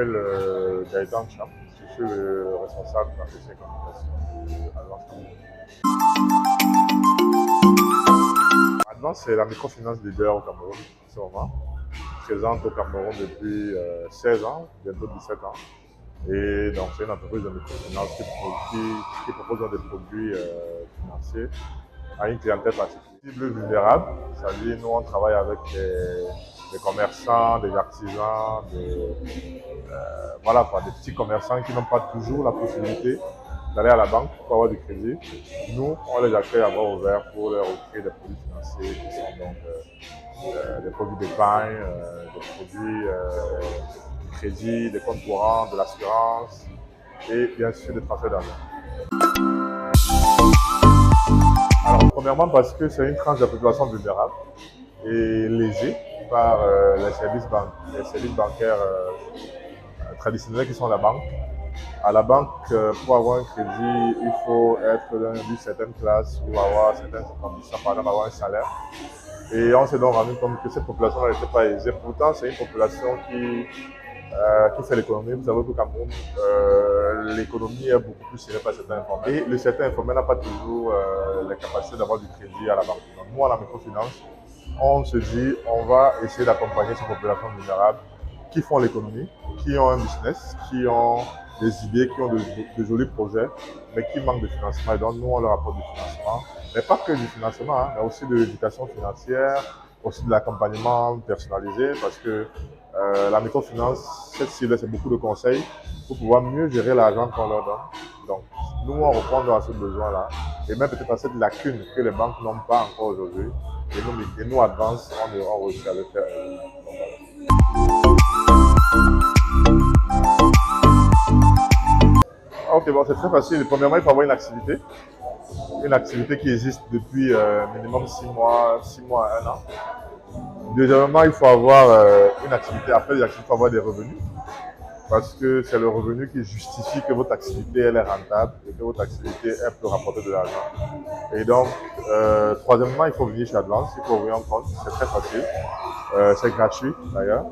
m'appelle Gaëtan Cham. Je suis le responsable de la et communication de Advance Cameroun. Advance, c'est la microfinance leader au Cameroun en ce moment. Présente au Cameroun depuis 16 ans, bientôt 17 ans. Et donc, c'est une entreprise de microfinance qui propose des produits financiers à une clientèle particulière. Cible vulnérable, c'est-à-dire nous on travaille avec des commerçants, des artisans, voilà, des petits commerçants qui n'ont pas toujours la possibilité d'aller à la banque pour avoir du crédit. Nous, on les accueille à bras ouverts pour leur offrir des produits financiers qui sont donc des produits d'épargne, des produits de crédit, des comptes courants, de l'assurance et bien sûr des transferts d'argent. Alors, premièrement, parce que c'est une tranche de la population vulnérable et lésée par les services bancaires traditionnels qui sont la banque. À la banque, pour avoir un crédit, il faut être d'une certaine classe ou avoir certaines conditions, par exemple avoir un salaire. Et on s'est donc rendu compte que cette population n'était pas aisée. Pourtant, c'est une population qui fait l'économie. Vous savez qu'au Cameroun, l'économie est beaucoup plus serrée par certains informels. Et le certain informel n'a pas toujours la capacité d'avoir du crédit à la banque. Donc, nous, à la microfinance, on se dit, on va essayer d'accompagner ces populations vulnérables qui font l'économie, qui ont un business, qui ont des idées, qui ont de jolis projets, mais qui manquent de financement. Et donc, nous, on leur apporte du financement. Mais pas que du financement, hein, mais aussi de l'éducation financière, aussi de l'accompagnement personnalisé, parce que la microfinance, cette cible, c'est beaucoup de conseils pour pouvoir mieux gérer l'argent qu'on leur donne. Donc, nous, on répond à ce besoin-là, et même peut-être à cette lacune que les banques n'ont pas encore aujourd'hui. Et nous, Advance, on réussit à le faire. Ok, bon, c'est très facile. Premièrement, il faut avoir une activité qui existe depuis minimum 6 mois à 1 an. Deuxièmement, il faut avoir une activité. Après les activités, il faut avoir des revenus. Parce que c'est le revenu qui justifie que votre activité elle est rentable et que votre activité elle peut rapporter de l'argent. Et donc, troisièmement, il faut venir chez Advance, il faut ouvrir un compte, c'est très facile. C'est gratuit d'ailleurs.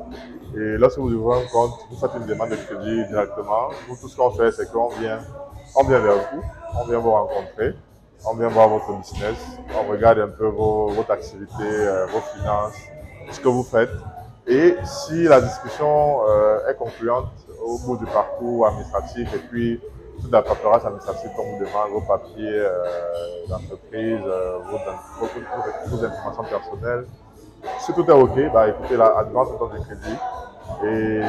Et lorsque vous ouvrez un compte, vous faites une demande de crédit directement. Nous, tout ce qu'on fait, c'est qu'on vient vers vous, on vient vous rencontrer, on vient voir votre business, on regarde un peu votre activité, vos finances, ce que vous faites. Et si la discussion est concluante au bout du parcours administratif et puis toute la paperasse administrative qu'on vous demande, vos papiers d'entreprise, vos informations personnelles, si tout est OK, bah écoutez, la Advance donne du crédit et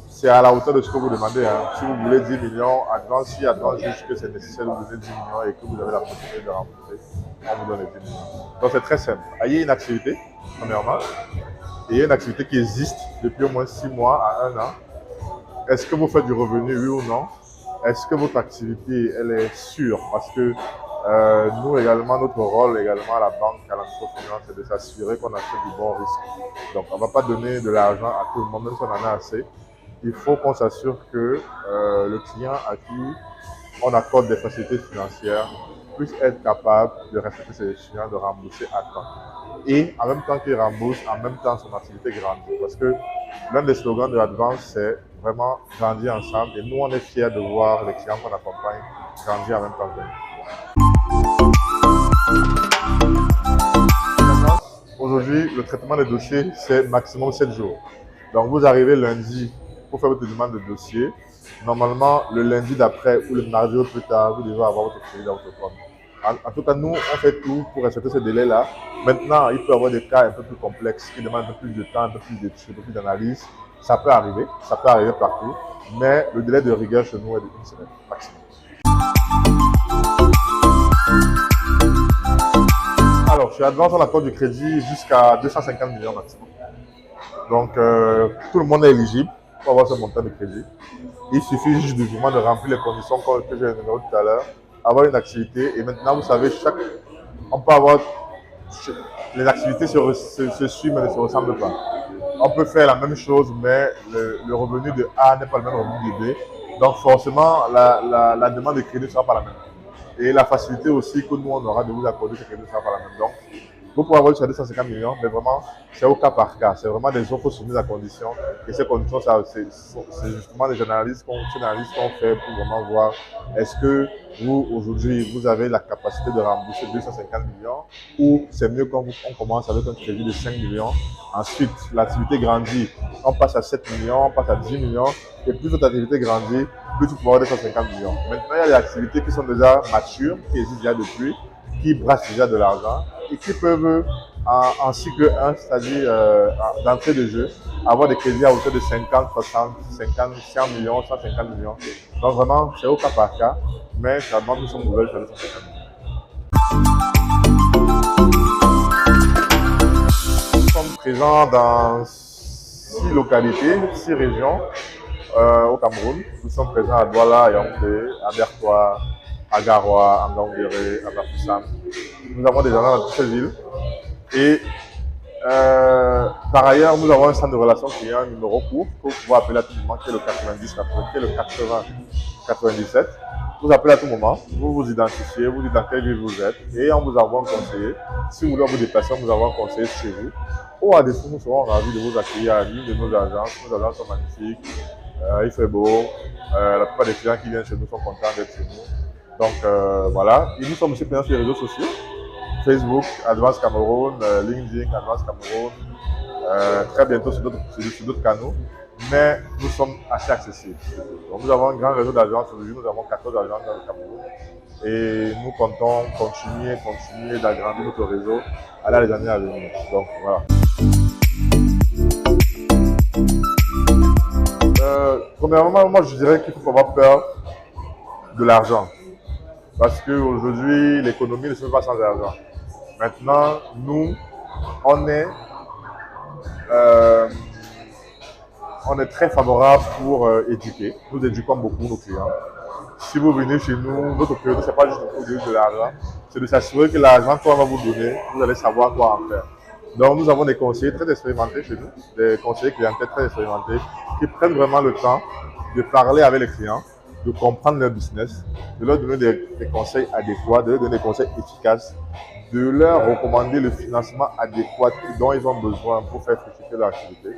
c'est à la hauteur de ce que vous demandez. Hein. Si vous voulez 10 millions, si Advance juge que c'est nécessaire de vous donner 10 millions et que vous avez la possibilité de rembourser, on vous donne les 10 millions. Donc c'est très simple. Ayez une activité, premièrement, et une activité qui existe depuis au moins 6 mois à 1 an. Est-ce que vous faites du revenu, oui ou non? Est-ce que votre activité, elle est sûre? Parce que nous également, notre rôle également à la banque, à la microfinance, c'est de s'assurer qu'on achète du bon risque. Donc, on ne va pas donner de l'argent à tout le monde, même si on en a assez. Il faut qu'on s'assure que le client à qui on accorde des facilités financières puisse être capable de respecter ses échéances, de rembourser à temps. Et en même temps qu'il rembourse, en même temps son activité grandit. Parce que l'un des slogans de l'Advance, c'est vraiment grandir ensemble. Et nous, on est fiers de voir les clients qu'on accompagne grandir en même temps que nous. Aujourd'hui, le traitement des dossiers, c'est maximum 7 jours. Donc, vous arrivez lundi pour faire votre demande de dossier. Normalement, le lundi d'après ou le mardi au plus tard, vous devez avoir votre crédit dans votre compte. En tout cas, nous, on fait tout pour respecter ce délai-là. Maintenant, il peut y avoir des cas un peu plus complexes qui demandent un peu plus de temps, un peu plus d'études, un peu plus d'analyse. Ça peut arriver partout. Mais le délai de rigueur chez nous est de 1 semaine maximum. Alors, chez Advance, on accorde du crédit jusqu'à 250 millions maximum. Donc, tout le monde est éligible pour avoir ce montant de crédit. Il suffit juste de remplir les conditions que j'ai énumérées tout à l'heure, avoir une activité. Et maintenant, vous savez, on peut avoir les activités se suivent mais ne se ressemblent pas. On peut faire la même chose, mais le revenu de A n'est pas le même revenu de B. Donc forcément, la demande de crédit ne sera pas la même. Et la facilité aussi que nous, on aura de vous accorder ce crédit ne sera pas la même. Donc, Vous pouvez avoir jusqu'à 250 millions, mais vraiment, c'est au cas par cas. C'est vraiment des offres soumises à conditions. Et ces conditions, c'est justement des analyses qu'on fait pour vraiment voir est-ce que vous, aujourd'hui, vous avez la capacité de rembourser 250 millions ou c'est mieux quand on commence avec un crédit de 5 millions. Ensuite, l'activité grandit. On passe à 7 millions, on passe à 10 millions. Et plus votre activité grandit, plus tu pourras avoir 250 millions. Maintenant, il y a des activités qui sont déjà matures, qui existent déjà depuis, qui brassent déjà de l'argent et qui peuvent, en cycle 1, c'est-à-dire d'entrée de jeu, avoir des crédits à hauteur de 50, 60, 50, 100 millions, 150 millions. Donc vraiment, c'est au cas par cas, mais ça demande que son nouvelle sur les 150 millions. Nous sommes présents dans 6 localités, 6 régions au Cameroun. Nous sommes présents à Douala, Yaoundé, à Bertois, à Garoua, à Ngaoundéré, à Bafoussam. Nous avons des agents dans toutes ces villes. Et par ailleurs, nous avons un centre de relations clients, un numéro court que vous pouvez appeler à tout moment, qui est le 90, qui est le 80 97. Vous appelez à tout moment, vous vous identifiez, vous dites dans quelle ville vous êtes et on vous envoie un conseiller. Si vous voulez vous déplacer, on vous envoie un conseiller chez vous. Ou à défaut, nous serons ravis de vous accueillir à l'une de nos agences. Nos agences sont magnifiques, il fait beau. La plupart des clients qui viennent chez nous sont contents d'être chez nous. Donc voilà. Et nous sommes aussi présents sur les réseaux sociaux. Facebook, Advance Cameroun, LinkedIn, Advance Cameroun, très bientôt sur d'autres canaux, mais nous sommes assez accessibles. Donc, nous avons un grand réseau d'agences, aujourd'hui nous avons 14 agences dans le Cameroun et nous comptons continuer d'agrandir notre réseau à les années à venir. Donc voilà. Premièrement, moi je dirais qu'il faut avoir peur de l'argent. Parce qu'aujourd'hui, l'économie ne se fait pas sans argent. Maintenant, nous, on est très favorable pour éduquer. Nous éduquons beaucoup nos clients. Si vous venez chez nous, notre priorité, ce n'est pas juste de produire de l'argent, c'est de s'assurer que l'argent qu'on va vous donner, vous allez savoir quoi en faire. Donc, nous avons des conseillers très expérimentés chez nous, des conseillers clientèle très expérimentés, qui prennent vraiment le temps de parler avec les clients, de comprendre leur business, de leur donner des conseils adéquats, de leur donner des conseils efficaces, de leur recommander le financement adéquat dont ils ont besoin pour faire fructifier leur activité.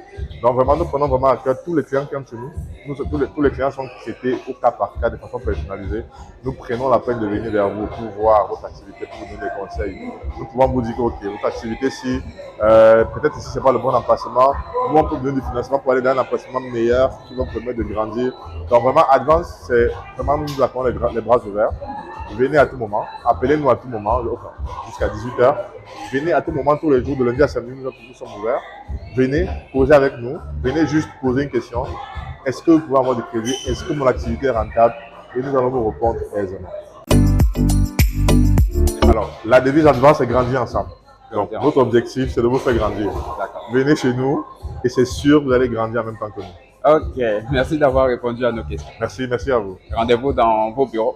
Donc vraiment, nous prenons vraiment à cœur tous les clients qui viennent chez nous. Tous les clients sont traités au cas par cas de façon personnalisée. Nous prenons la peine de venir vers vous pour voir votre activité, pour vous donner des conseils. Nous pouvons vous dire que ok, votre activité, si peut-être ici ce n'est pas le bon emplacement, nous on peut vous donner du financement pour aller dans un emplacement meilleur qui va vous permettre de grandir. Donc vraiment, Advance, c'est vraiment nous accueillons les bras ouverts. Venez à tout moment, appelez-nous à tout moment, jusqu'à 18h. Venez à tout moment, tous les jours, de lundi à samedi, nous sommes ouverts. Venez poser avec nous, venez juste poser une question. Est-ce que vous pouvez avoir du crédit? Est-ce que mon activité est rentable? Et nous allons vous répondre aisément. Alors, la devise Advance, c'est grandir ensemble. Donc, notre objectif, c'est de vous faire grandir. Venez chez nous et c'est sûr que vous allez grandir en même temps que nous. Ok, merci d'avoir répondu à nos questions. Merci à vous. Rendez-vous dans vos bureaux.